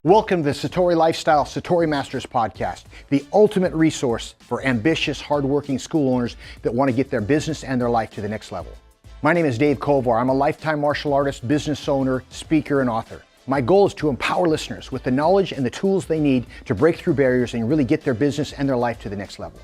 Welcome to the Satori Lifestyle Satori Masters podcast, the ultimate resource for ambitious, hardworking school owners that want to get their business and their life to the next level. My name is Dave Kovar. I'm a lifetime martial artist, business owner, speaker, and author. My goal is to empower listeners with the knowledge and the tools they need to break through barriers and really get their business and their life to the next level.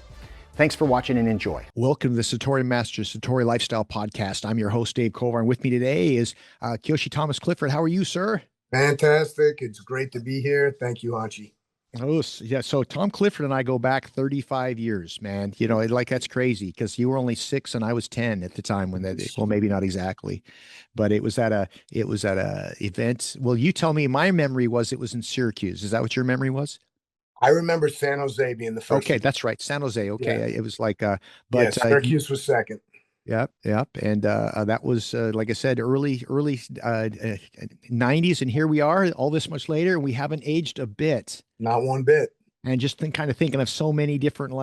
Thanks for watching and enjoy. Welcome to the Satori Masters Satori Lifestyle podcast. I'm your host, Dave Kovar, and with me today is Kyoshi Thomas Clifford. How are you, sir? Fantastic. It's great to be here. Thank you, Hachi. Oh, yeah. So Tom Clifford and I go back 35 years, man. You know, that's crazy because you were only 6 and I was 10 at the time when well, maybe not exactly, but it was at a event. Well, you tell me. My memory was it was in Syracuse. Is that what your memory was? I remember San Jose being the first. Okay, that's right. San Jose. Okay. Yeah. It was like, but Syracuse was second. Yep. And that was, like I said, early 90s. And here we are all this much later, and we haven't aged a bit. Not one bit. And just kind of thinking of so many different,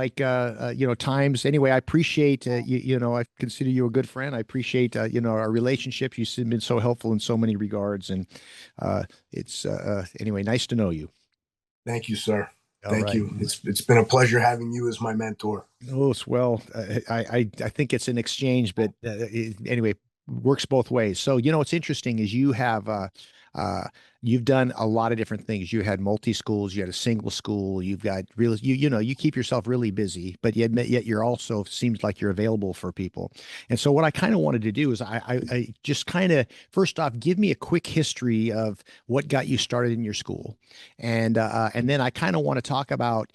times. Anyway, I appreciate, I consider you a good friend. I appreciate, our relationship. You've been so helpful in so many regards. And it's, anyway, nice to know you. Thank you, sir. Thank you. It's been a pleasure having you as my mentor. Oh, well, I think it's an exchange, but anyway, works both ways. So, what's interesting is you have, you've done a lot of different things. You had multi-schools, you had a single school, you've got really, you keep yourself really busy, but yet you're also seems like you're available for people. And so what I kind of wanted to do is I just kind of, first off, give me a quick history of what got you started in your school. And then I kind of want to talk about,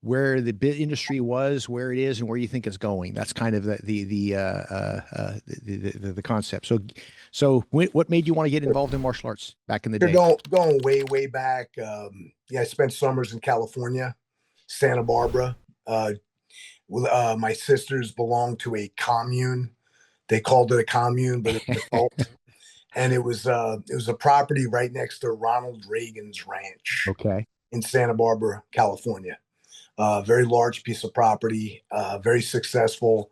where the industry was, where it is, and where you think it's going. That's kind of the concept. So what made you want to get involved in martial arts back in the day? Going way back. I spent summers in California, Santa Barbara. My sisters belonged to a commune. They called it a commune, but it was a cult. And it was a property right next to Ronald Reagan's ranch. Okay. In Santa Barbara, California. Very large piece of property, very successful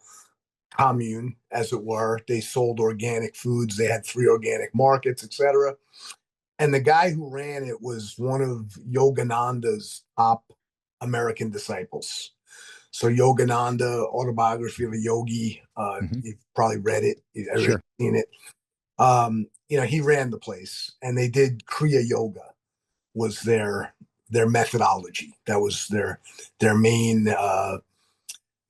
commune, as it were. They sold organic foods. They had 3 organic markets, etc. And the guy who ran it was one of Yogananda's top American disciples. So Yogananda, Autobiography of a Yogi, you've probably read it, you've seen it. He ran the place, and they did Kriya Yoga was their methodology. That was their main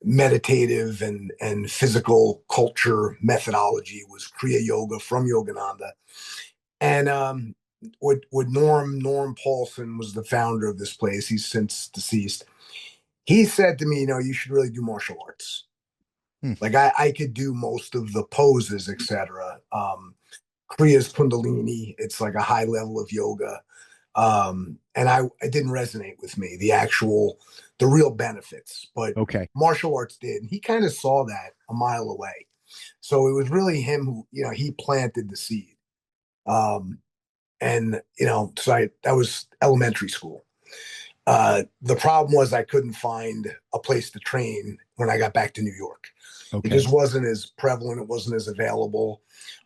meditative and physical culture methodology was Kriya Yoga from Yogananda. And what Norm Paulson was the founder of this place. He's since deceased. He said to me, you should really do martial arts. Like I could do most of the poses, etc. Kriya's Kundalini. It's like a high level of yoga. And it didn't resonate with me, the real benefits, but martial arts did. And he kind of saw that a mile away. So it was really him who, he planted the seed. So that was elementary school. The problem was I couldn't find a place to train when I got back to New York. It just wasn't as prevalent. It wasn't as available.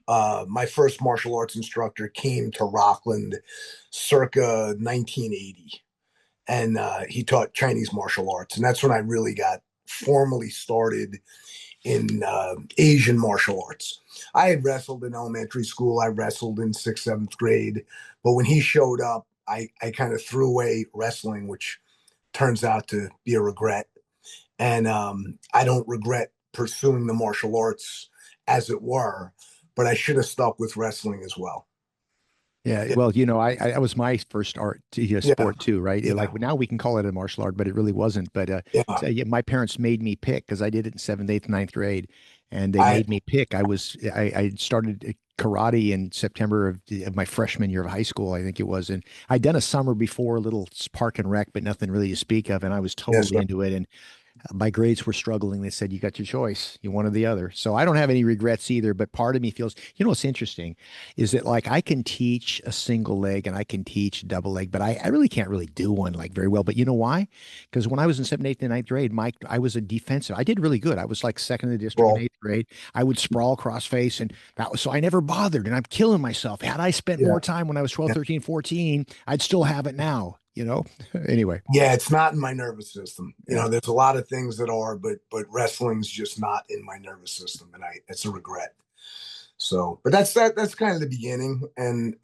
My first martial arts instructor came to Rockland circa 1980, and he taught Chinese martial arts. And that's when I really got formally started in Asian martial arts. I had wrestled in elementary school. I wrestled in 6th, 7th grade. But when he showed up, I kind of threw away wrestling, which turns out to be a regret. And I don't regret pursuing the martial arts, as it were, but I should have stuck with wrestling as well. Yeah. Well, I was my first sport too, right? Yeah. Like now we can call it a martial art, but it really wasn't. But my parents made me pick because I did it in 7th, 8th, 9th grade, and they made me pick. I started karate in September of my freshman year of high school, I think it was, and I'd done a summer before, a little park and rec, but nothing really to speak of, and I was totally into it. And My grades were struggling. They said, you got your choice. You one or the other. So I don't have any regrets either. But part of me feels, what's interesting is that like I can teach a single leg and I can teach double leg, but I really can't really do one like very well. But you know why? Because when I was in seventh, eighth, and ninth grade, Mike, I was a defensive. I did really good. I was like second in the district in Well, eighth grade. I would sprawl cross face, and that was so I never bothered. And I'm killing myself. Had I spent yeah. more time when I was 12, Yeah. 13, 14, I'd still have it now. Anyway. Yeah, it's not in my nervous system. Yeah. There's a lot of things that are, but wrestling's just not in my nervous system, and it's a regret. So, but that's kind of the beginning, and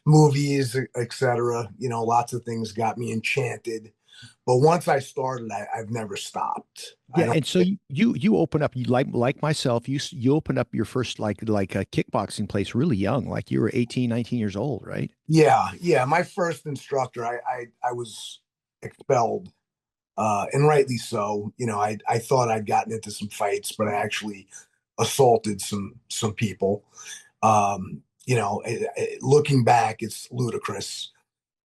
movies, etc. Lots of things got me enchanted. But once I started, I've never stopped. I Yeah, don't. and so you open up, you like myself, you opened up your first like a kickboxing place really young, like you were 18, 19 years old, right? Yeah, yeah. My first instructor, I was expelled, and rightly so. I thought I'd gotten into some fights, but I actually assaulted some people. Looking back, it's ludicrous.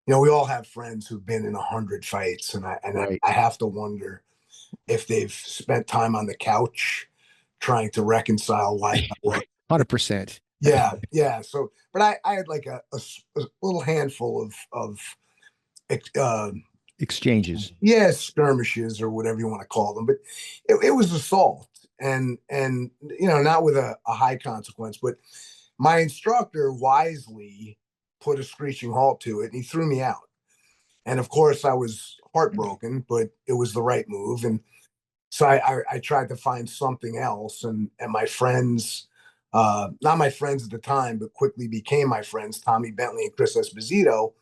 We all have friends who've been in 100 fights, and Right. I have to wonder if they've spent time on the couch trying to reconcile why that was. 100%. Yeah, yeah. So, but I had like a little handful of Exchanges. yeah, skirmishes or whatever you want to call them, but it was assault, and not with a high consequence, but my instructor wisely put a screeching halt to it, and he threw me out. And of course, I was heartbroken, but it was the right move. And so I tried to find something else, and my friends, not my friends at the time, but quickly became my friends, Tommy Bentley and Chris Esposito.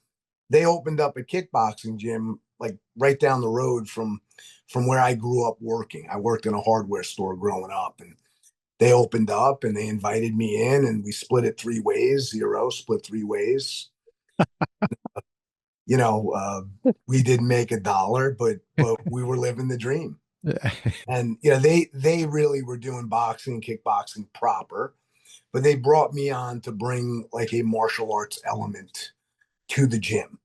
They opened up a kickboxing gym like right down the road from where I grew up working. I worked in a hardware store growing up, and they opened up and they invited me in, and we split it 3 ways, zero, split 3 ways. You know, we didn't make a dollar, but we were living the dream. And they really were doing boxing and kickboxing proper, but they brought me on to bring like a martial arts element to the gym.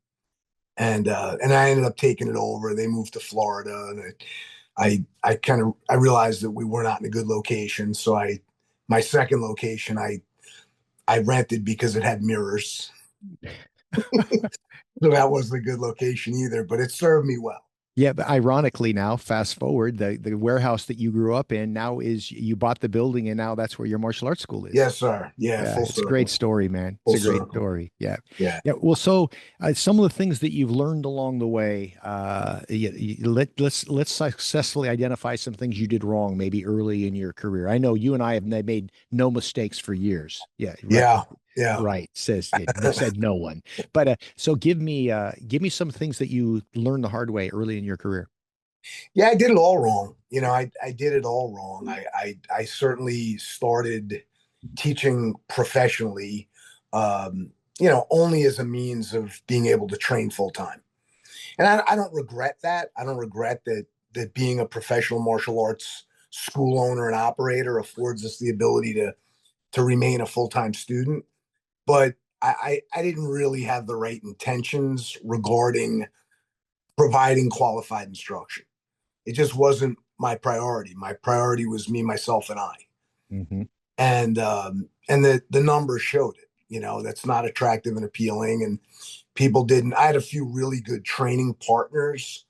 And I ended up taking it over. They moved to Florida, and I realized that we were not in a good location. So my second location I rented because it had mirrors. So that wasn't a good location either, but it served me well. Yeah, but ironically now, fast forward, the warehouse that you grew up in now is you bought the building and now that's where your martial arts school is. Yes, sir. Yeah, Yeah, full it's a great circle. story, man. It's Full a great circle. story. Yeah. Yeah. Yeah. Well, so some of the things that you've learned along the way, let's successfully identify some things you did wrong, maybe early in your career. I know you and I have made no mistakes for years. Yeah. Right. Yeah. Yeah. Right. Says you said no one. But so give me some things that you learned the hard way early in your career. Yeah, I did it all wrong. I did it all wrong. I certainly started teaching professionally, only as a means of being able to train full time. And I don't regret that. I don't regret that being a professional martial arts school owner and operator affords us the ability to remain a full time student. But I didn't really have the right intentions regarding providing qualified instruction. It just wasn't my priority. My priority was me, myself, and I. Hmm. And the numbers showed it. That's not attractive and appealing. And people didn't. I had a few really good training partners,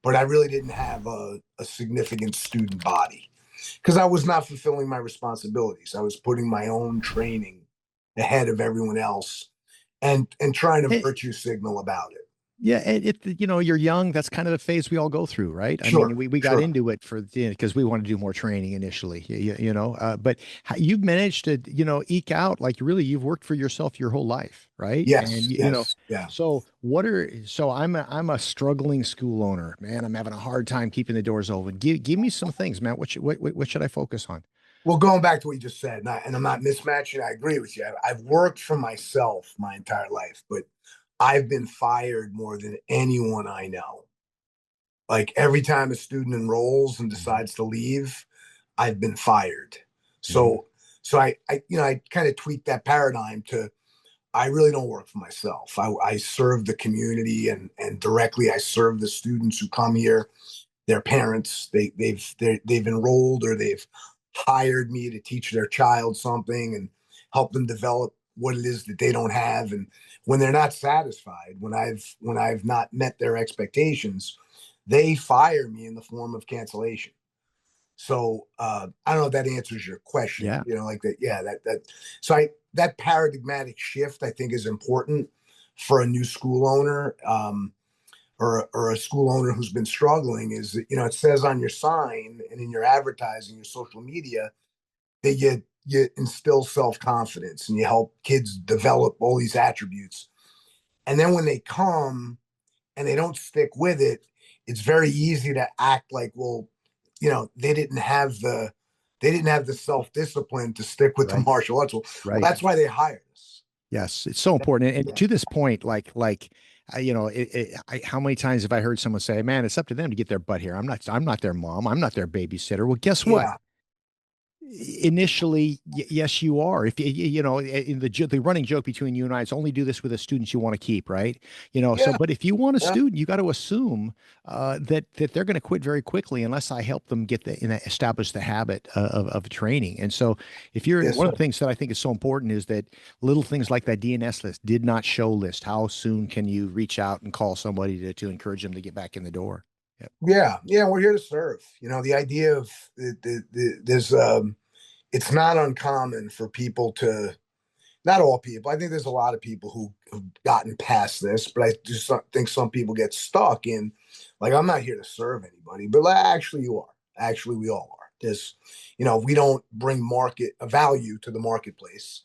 but I really didn't have a significant student body because I was not fulfilling my responsibilities. I was putting my own training ahead of everyone else, and trying to virtue signal about it. Yeah, you're young. That's kind of the phase we all go through, right? I mean, Sure, we got sure. into it for because we want to do more training initially, but you've managed to, eke out like really you've worked for yourself your whole life, right? And Yes, yes, yeah. so I'm a struggling school owner, man. I'm having a hard time keeping the doors open. Give me some things, man. What should I focus on? Well, going back to what you just said, and I'm not mismatching, I agree with you. I've worked for myself my entire life, but I've been fired more than anyone I know. Like every time a student enrolls and Mhm. decides to leave, I've been fired. Mhm. So I kind of tweaked that paradigm to I really don't work for myself. I serve the community, and directly I serve the students who come here. their parents. They've enrolled or they've hired me to teach their child something and help them develop what it is that they don't have. And when they're not satisfied, when I've not met their expectations, they fire me in the form of cancellation. So I don't know if that answers your question. Yeah. Like that. Yeah, So that paradigmatic shift I think is important for a new school owner, or a school owner who's been struggling. Is that, it says on your sign and in your advertising, your social media, that you instill self confidence and you help kids develop all these attributes. And then when they come and they don't stick with it, it's very easy to act like, well, they didn't have the self discipline to stick with the Right. martial arts. Well, Right. that's why they hired us. Yes, it's so important. And Yeah, to this point, how many times have I heard someone say, "Man, it's up to them to get their butt here. I'm not their mom. I'm not their babysitter." Well, guess what? yeah, Initially, yes, you are. If in the running joke between you and I, it's only do this with the students you want to keep, right? So, yeah, but if you want a yeah. student, you got to assume that they're going to quit very quickly unless I help them establish the habit of training. And so, if you're Yes, one of sir. the things that I think is so important is that little things like that DNS list, did not show list. How soon can you reach out and call somebody to encourage them to get back in the door? Yep. Yeah, yeah. We're here to serve. The idea of there's it's not uncommon for people to, not all people. I think there's a lot of people who have gotten past this, but I just think some people get stuck in, like, I'm not here to serve anybody, but actually you are. Actually, we all are. If we don't bring market a value to the marketplace,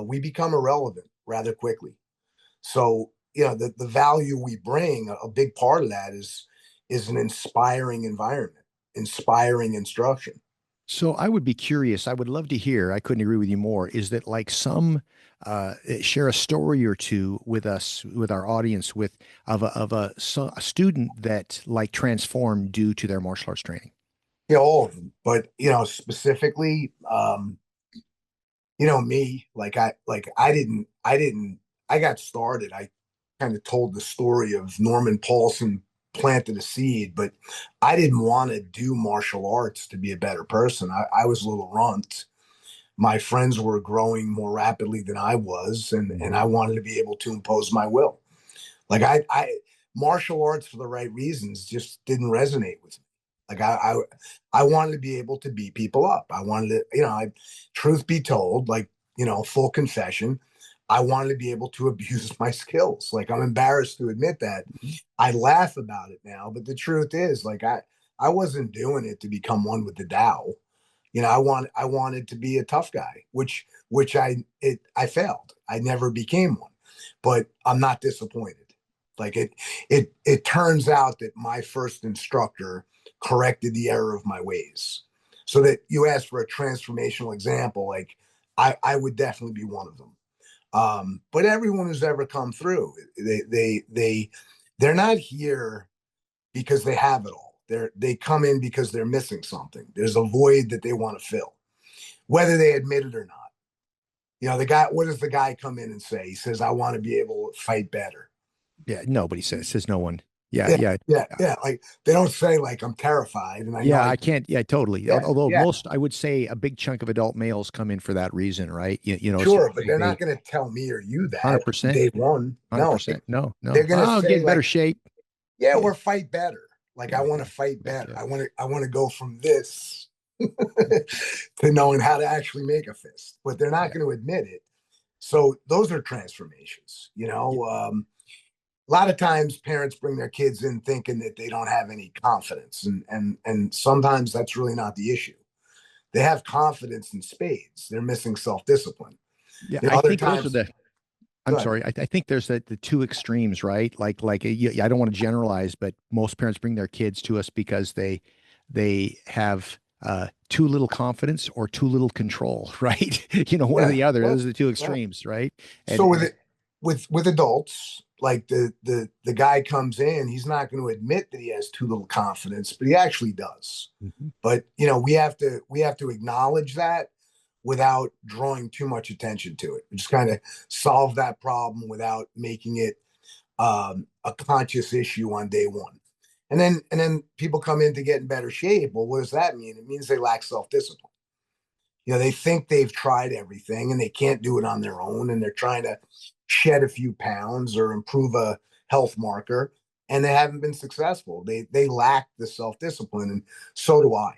we become irrelevant rather quickly. So, the value we bring, a big part of that is an inspiring environment, inspiring instruction. So I would be curious. I would love to hear. I couldn't agree with you more. Is that like some share a story or two with us, with our audience, with a student that like transformed due to their martial arts training? All of them, but specifically, me, I got started. I kind of told the story of Norman Paulson planted a seed, but I didn't want to do martial arts to be a better person. I was a little runt. My friends were growing more rapidly than I was, and Mhm. I wanted to be able to impose my will. Like I martial arts for the right reasons just didn't resonate with me. Like I wanted to be able to beat people up. I wanted to, truth be told, like, full confession, I wanted to be able to abuse my skills. Like, I'm embarrassed to admit that. I laugh about it now, but the truth is, like, I wasn't doing it to become one with the Tao. I wanted to be a tough guy, which I failed. I never became one, but I'm not disappointed. Like, it turns out that my first instructor corrected the error of my ways. So that you asked for a transformational example, like, I would definitely be one of them. But everyone who's ever come through, they're not here because they have it all. They come in because they're missing something. There's a void that they want to fill, whether they admit it or not. The guy. What does the guy come in and say? He says, "I want to be able to fight better." Yeah, nobody says no one. Yeah, Yeah, yeah. yeah, yeah. Like, they don't say, like, I'm terrified, and I know Yeah, I. I can't. Yeah, totally. Yeah, Although yeah, most, I would say, a big chunk of adult males come in for that reason, right? So sure, but they're they not going to tell me or you that on 100%, day one. No, 100%. No, they're no. going to I'll get say, in better like, shape. yeah, Yeah, we're fight better. Like, I yeah, want to yeah, fight yeah, better. yeah. I want to go from this to knowing how to actually make a fist, but they're not Yeah. going to admit it. So those are transformations. Yeah. A lot of times parents bring their kids in thinking that they don't have any confidence, and sometimes that's really not the issue. They have confidence in spades. They're missing self discipline. Yeah, I Other think those are times, the. I'm good. sorry. I think there's the two extremes, right? I don't want to generalize, but most parents bring their kids to us because they have too little confidence or too little control, right? One or Yeah, the other. yeah, Those are the two yeah. extremes, right? So with And it, with adults, like, the guy comes in, he's not going to admit that he has too little confidence, but he actually does. Mhm. But we have to acknowledge that without drawing too much attention to it. We just kind of solve that problem without making it a conscious issue on day one. And then people come in to get in better shape. Well, what does that mean? It means they lack self-discipline. They think they've tried everything and they can't do it on their own, and they're trying to shed a few pounds or improve a health marker, and they haven't been successful. They lack the self-discipline, and so do I.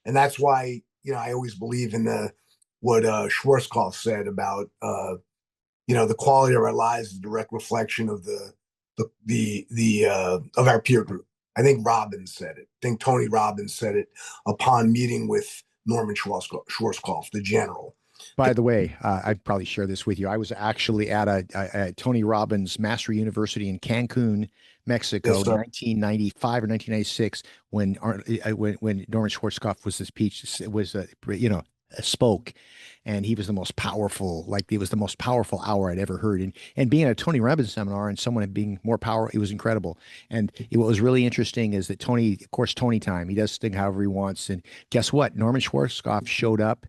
And that's why, I always believe in the what Schwarzkopf said about the quality of our lives is a direct reflection of the of our peer group. I think Robbins said it. I think Tony Robbins said it upon meeting with Norman Schwarzkopf, the general. By the way, I probably share this with you. I was actually at a Tony Robbins Master University in Cancun, Mexico, Yes, in sir. 1995 or 1996, when Norman Schwarzkopf was this speech was spoke, and he was the most powerful. Like, it was the most powerful hour I'd ever heard. And being at a Tony Robbins seminar and someone being more powerful, it was incredible. And what was really interesting is that Tony, of course, Tony time. He does things however he wants. And guess what? Norman Schwarzkopf showed up.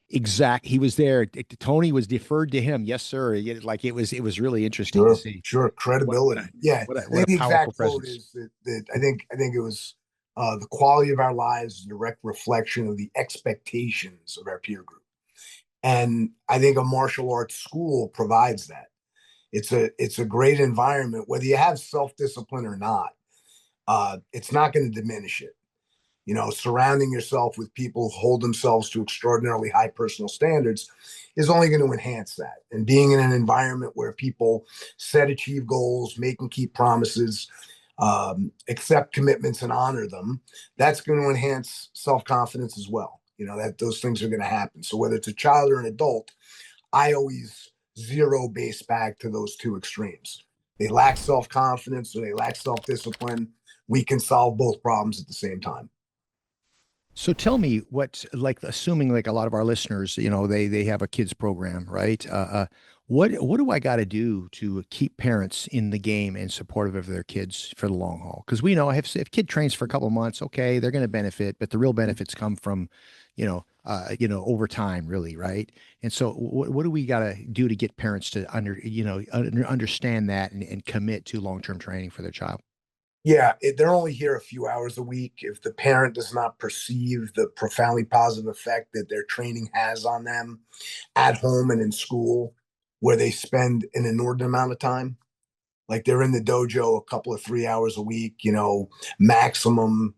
He was there. Tony was deferred to him. Yes, sir. Like, it was really interesting to Sure, see sure. Credibility. Yeah. I what a think the powerful exact quote presence. is that I think it was the quality of our lives is a direct reflection of the expectations of our peer group. And I think a martial arts school provides that. It's a great environment, whether you have self-discipline or not. It's not going to diminish it. Surrounding yourself with people who hold themselves to extraordinarily high personal standards is only going to enhance that. And being in an environment where people achieve goals, make and keep promises, accept commitments and honor them, that's going to enhance self-confidence as well. That those things are going to happen. So whether it's a child or an adult, I always zero base back to those two extremes. They lack self-confidence or they lack self-discipline. We can solve both problems at the same time. So tell me what, like, assuming like a lot of our listeners, they have a kids program, right? What do I got to do to keep parents in the game and supportive of their kids for the long haul? Because we know if kid trains for a couple of months, okay, they're going to benefit, but the real benefits come from, over time, really, right? And so what do we got to do to get parents to understand that and commit to long-term training for their child? Yeah, they're only here a few hours a week. If the parent does not perceive the profoundly positive effect that their training has on them at home and in school, where they spend an inordinate amount of time, like they're in the dojo a couple of 3 hours a week, maximum,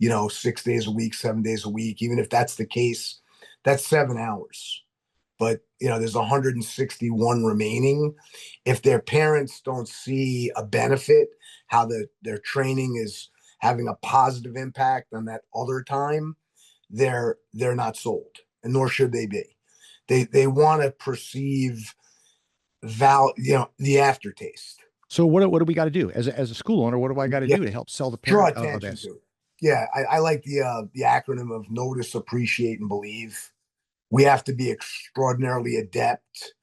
6 days a week, 7 days a week. Even if that's the case, that's 7 hours. But there's 161 remaining. If their parents don't see a benefit, how their training is having a positive impact on that other time, they're not sold, and nor should they be. They want to perceive the aftertaste. So what do we got to do as a school owner? What do I got to Yeah, do to help sell the draw parent of attention this? to it. Yeah, I like the acronym of notice, appreciate, and believe. We have to be extraordinarily adept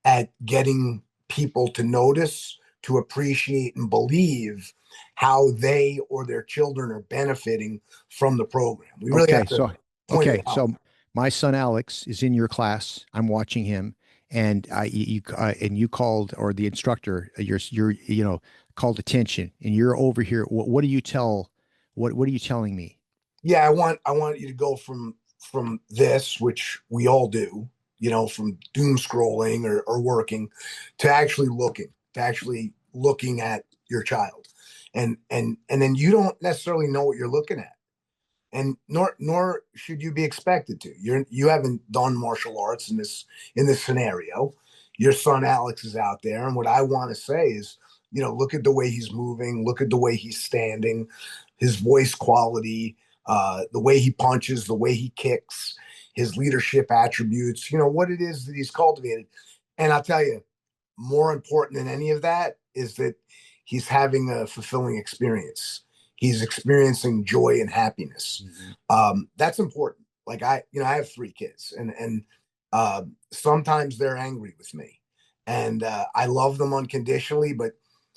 at getting people to notice, to appreciate, and believe how they or their children are benefiting from the program. We really Okay, have to so point it okay, out. so my son Alex is in your class. I'm watching him, and you called, or the instructor, you're called attention, and you're over here. What do you tell? What are you telling me? Yeah, I want you to go from this, which we all do, from doom scrolling or working, to actually looking at your child. And then you don't necessarily know what you're looking at. And nor should you be expected to. You haven't done martial arts in this scenario. Your son Alex is out there, and what I want to say is, look at the way he's moving, look at the way he's standing, his voice quality, the way he punches, the way he kicks, his leadership attributes. What it is that he's cultivated. And I'll tell you, more important than any of that is that he's having a fulfilling experience. He's experiencing joy and happiness. Mhm. That's important. Like I have 3 kids, and sometimes they're angry with me, and I love them unconditionally, but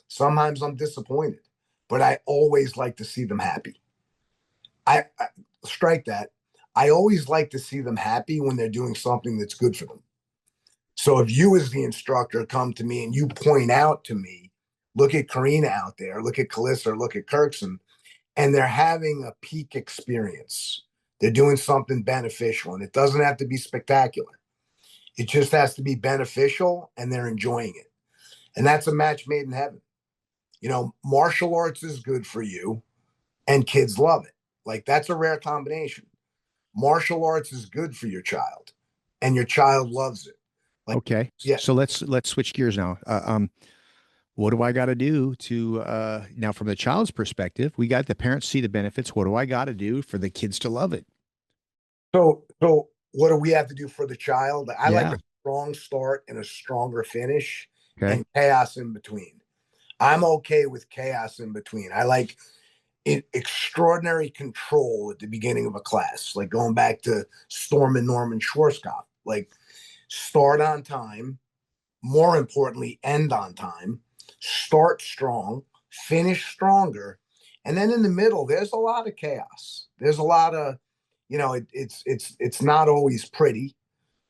sometimes I'm disappointed. But I always like to see them happy. I strike that. I always like to see them happy when they're doing something that's good for them. So if you, as the instructor, come to me and you point out to me, look at Karina out there, look at Calissa, or look at Kirkson, and they're having a peak experience. They're doing something beneficial, and it doesn't have to be spectacular. It just has to be beneficial, and they're enjoying it. And that's a match made in heaven. Martial arts is good for you, and kids love it. Like, that's a rare combination. Martial arts is good for your child, and your child loves it. Like, Okay. yeah. So let's switch gears now. What do I got to do to now from the child's perspective? We got the parents see the benefits. What do I got to do for the kids to love it? So what do we have to do for the child? I like Yeah. a strong start and a stronger finish, Okay. and chaos in between. I'm okay with chaos in between. I like extraordinary control at the beginning of a class, like going back to Storm and Norman Schwarzkopf. Like, start on time, more importantly, end on time, start strong, finish stronger. And then in the middle, there's a lot of chaos. There's a lot of, it's not always pretty,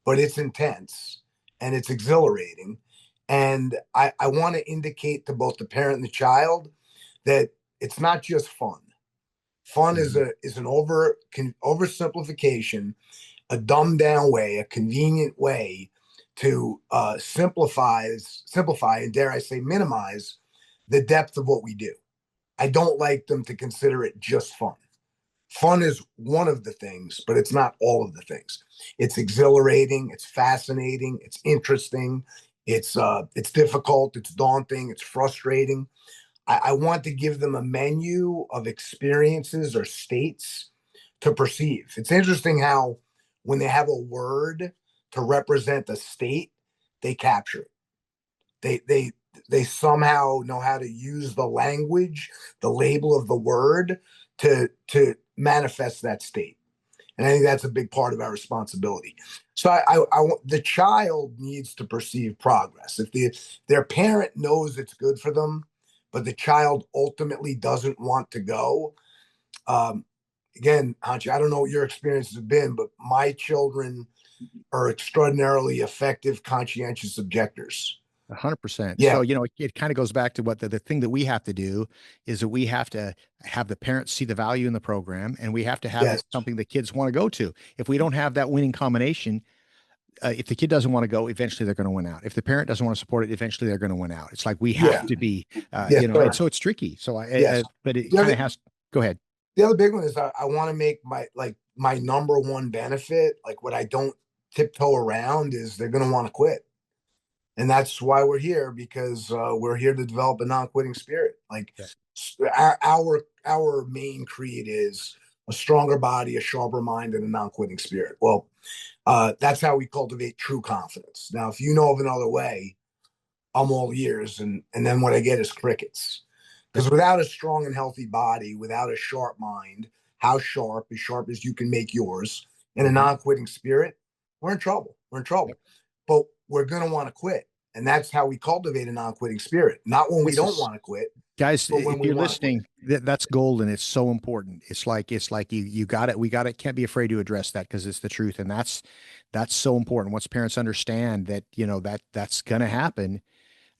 but it's intense and it's exhilarating. And I want to indicate to both the parent and the child that it's not just fun. Fun is Mhm. an oversimplification, a dumbed down way, a convenient way to simplify, and dare I say minimize the depth of what we do. I don't like them to consider it just fun. Fun is one of the things, but it's not all of the things. It's exhilarating, it's fascinating, it's interesting, it's difficult, it's daunting, it's frustrating. I want to give them a menu of experiences or states to perceive. It's interesting how when they have a word to represent a state, they capture it. They somehow know how to use the language, the label of the word to manifest that state. And I think that's a big part of our responsibility. So the child needs to perceive progress. If their parent knows it's good for them, but the child ultimately doesn't want to go, um, again, Hanchi, I don't know what your experiences have been, but my children are extraordinarily effective, conscientious objectors. 100%. Yeah, So, it kind of goes back to what the thing that we have to do is that we have to have the parents see the value in the program, and we have to have yes, it something the kids want to go to. If we don't have that winning combination, if the kid doesn't want to go, eventually they're going to win out. If the parent doesn't want to support it, eventually they're going to win out. It's like we have yeah, to be, yes, and sir. so it's tricky. So Yes. but it The kind other, of has, go ahead. the other big one is I want to make my number one benefit, like what I don't tiptoe around, is they're going to want to quit. And that's why we're here, because we're here to develop a non-quitting spirit. Like, Yeah. our main creed is a stronger body, a sharper mind, and a non-quitting spirit. Well, that's how we cultivate true confidence. Now, if you know of another way, I'm all ears, and then what I get is crickets. Yep. Because without a strong and healthy body, without a sharp mind, how sharp, as sharp as you can make yours, and a Mhm. non-quitting spirit, we're in trouble. We're in trouble. Yep. But we're going to want to quit. And that's how we cultivate a non-quitting spirit. Not when we This don't is want to quit, Guys, but when if we you're want to quit. listening, that's golden. It's so important. It's like you got it. We got it. Can't be afraid to address that because it's the truth, and that's so important. Once parents understand that that's going to happen,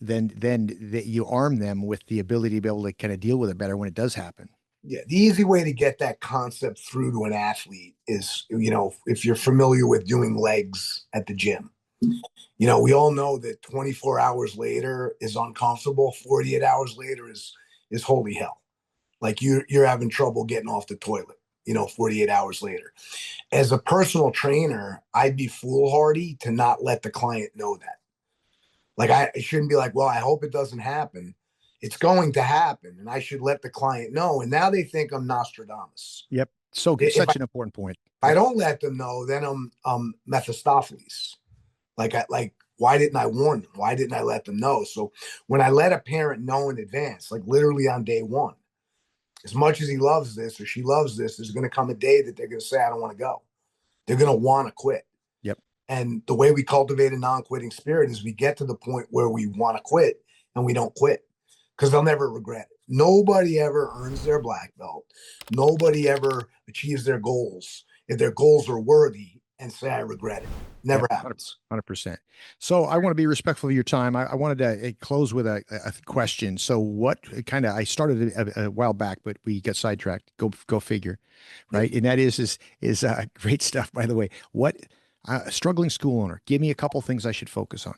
then that you arm them with the ability to be able to kind of deal with it better when it does happen. Yeah, the easy way to get that concept through to an athlete is, if you're familiar with doing legs at the gym. We all know that 24 hours later is uncomfortable. 48 hours later is holy hell. Like, you're having trouble getting off the toilet, 48 hours later. As a personal trainer, I'd be foolhardy to not let the client know that. Like, I shouldn't be like, well, I hope it doesn't happen. It's going to happen, and I should let the client know. And now they think I'm Nostradamus. Yep. So If such an important point. I Yep. don't let them know, then I'm Mephistopheles. Why didn't I warn them? Why didn't I let them know? So when I let a parent know in advance, like literally on day one, as much as he loves this or she loves this, there's going to come a day that they're going to say, I don't want to go. They're going to want to quit. Yep. And the way we cultivate a non-quitting spirit is we get to the point where we want to quit and we don't quit, because they'll never regret it. Nobody ever earns their black belt. Nobody ever achieves their goals if their goals are worthy and say I regret it. Never Yep, happens. 100%. So I want to be respectful of your time. I wanted to close with a question. So what kind of, I started a while back, but we got sidetracked. Go figure, Yep. right? And that is great stuff, by the way. What a struggling school owner, give me a couple things I should focus on.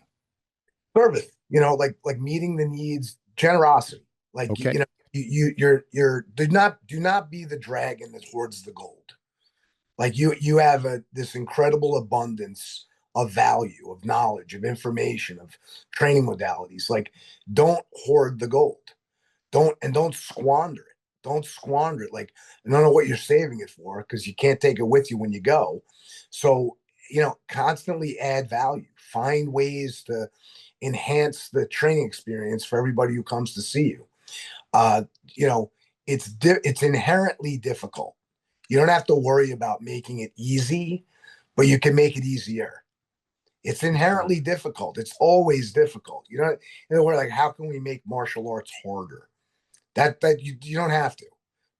Service, like meeting the needs, generosity. Like Okay. you're do not be the dragon that hoards the gold. Like you have this incredible abundance of value, of knowledge, of information, of training modalities. Like, don't hoard the gold. Don't squander it. Don't squander it. Like, I don't know what you're saving it for, because you can't take it with you when you go. So, constantly add value. Find ways to enhance the training experience for everybody who comes to see you. Uh, you know, it's inherently difficult. You don't have to worry about making it easy, but you can make it easier. It's inherently difficult. It's always difficult. We're like, how can we make martial arts harder? That you don't have to,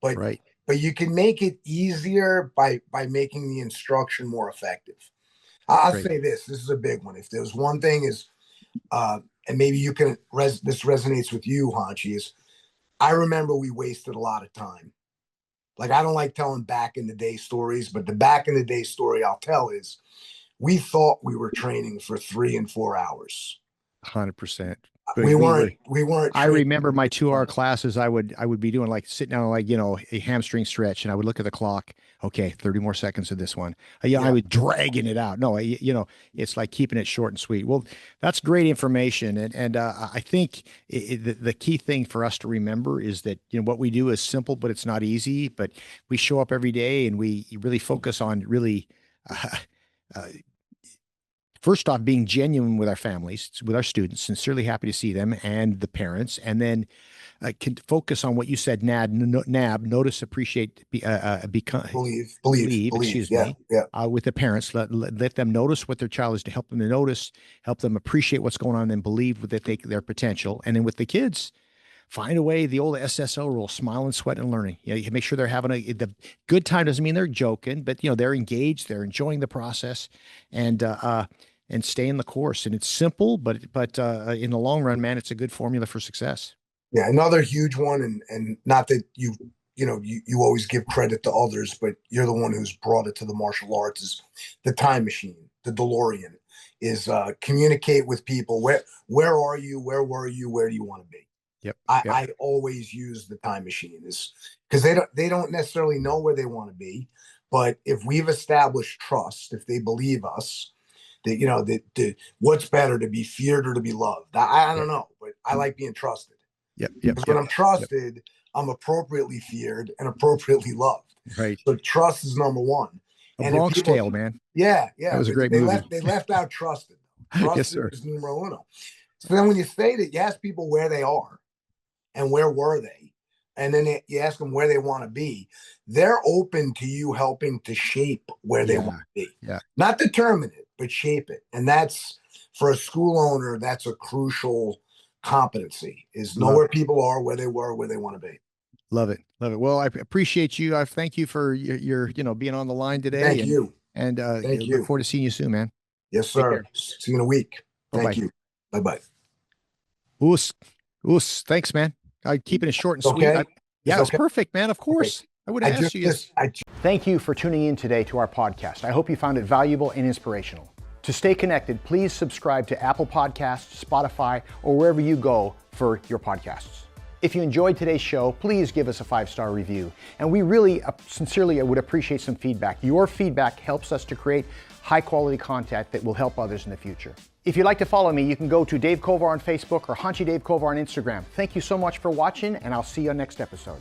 but Right. but you can make it easier by making the instruction more effective. I'll Great. say this is a big one. If there's one thing is, and maybe you can this resonates with you, Hanchi, is I remember we wasted a lot of time. Like, I don't like telling back in the day stories, but the back in the day story I'll tell is we thought we were training for 3 and 4 hours. 100%. We We weren't. were, We weren't I training. remember my 2 hour classes. I would be doing like sitting down like a hamstring stretch, and I would look at the clock. Okay, 30 more seconds of this one. I Yeah, was dragging it out. No, it's like keeping it short and sweet. Well, that's great information, and I think the key thing for us to remember is that what we do is simple, but it's not easy. But we show up every day, and we really focus on really. Uh, uh, First off, being genuine with our families, with our students, sincerely happy to see them and the parents, and then can focus on what you said, NAB, notice, appreciate, believe, believe. excuse Yeah, me, yeah, with the parents. Let them notice what their child is, to help them to notice, help them appreciate what's going on, and believe that their potential. And then with the kids, find a way, the old SSO rule, smile and sweat and learning. You make sure they're having the good time. Doesn't mean they're joking, but they're engaged, they're enjoying the process, and stay in the course. And it's simple, but in the long run, man, it's a good formula for success. yeah. Another huge one, and not that you always give credit to others, but you're the one who's brought it to the martial arts, is the time machine, the DeLorean, is communicate with people. Where are you? Where were you? Where do you want to be? Yep. I, Yep. I always use the time machine, is because they don't necessarily know where they want to be, but if we've established trust, if they believe us, that what's better, to be feared or to be loved? I don't Yep. know, but I like being trusted, Yep. Yep. because when Yep. I'm Yep. trusted, I'm appropriately feared and appropriately loved. Right. So trust is number one. A And if Bronx people, Tale, man. yeah, That yeah, was a but great they movie. left out trusted. Yes, Trusted sir. is numero uno. So then when you say that, you ask people where they are and where were they, and then you ask them where they want to be. They're open to you helping to shape where they want Yeah. to be, Yeah. not determine it, but shape it. And that's, for a school owner, that's a crucial competency, is know Love where it. people are, where they were, where they want to be. Love it. Love it. Well, I appreciate you. I thank you for your being on the line today, Thank and you. and Thank look you. forward to seeing you soon, man. Yes, Take sir. care. See you in a week. Bye Thank bye. you. Bye bye. Oos, oos. Thanks, man. I keeping it short and sweet. Okay. It's Yeah, it's okay. perfect, man. Of Okay. course, I would have asked you. Thank you for tuning in today to our podcast. I hope you found it valuable and inspirational. To stay connected, please subscribe to Apple Podcasts, Spotify, or wherever you go for your podcasts. If you enjoyed today's show, please give us a 5-star review. And we really sincerely would appreciate some feedback. Your feedback helps us to create high quality content that will help others in the future. If you'd like to follow me, you can go to Dave Kovar on Facebook or Hanchi Dave Kovar on Instagram. Thank you so much for watching, and I'll see you on next episode.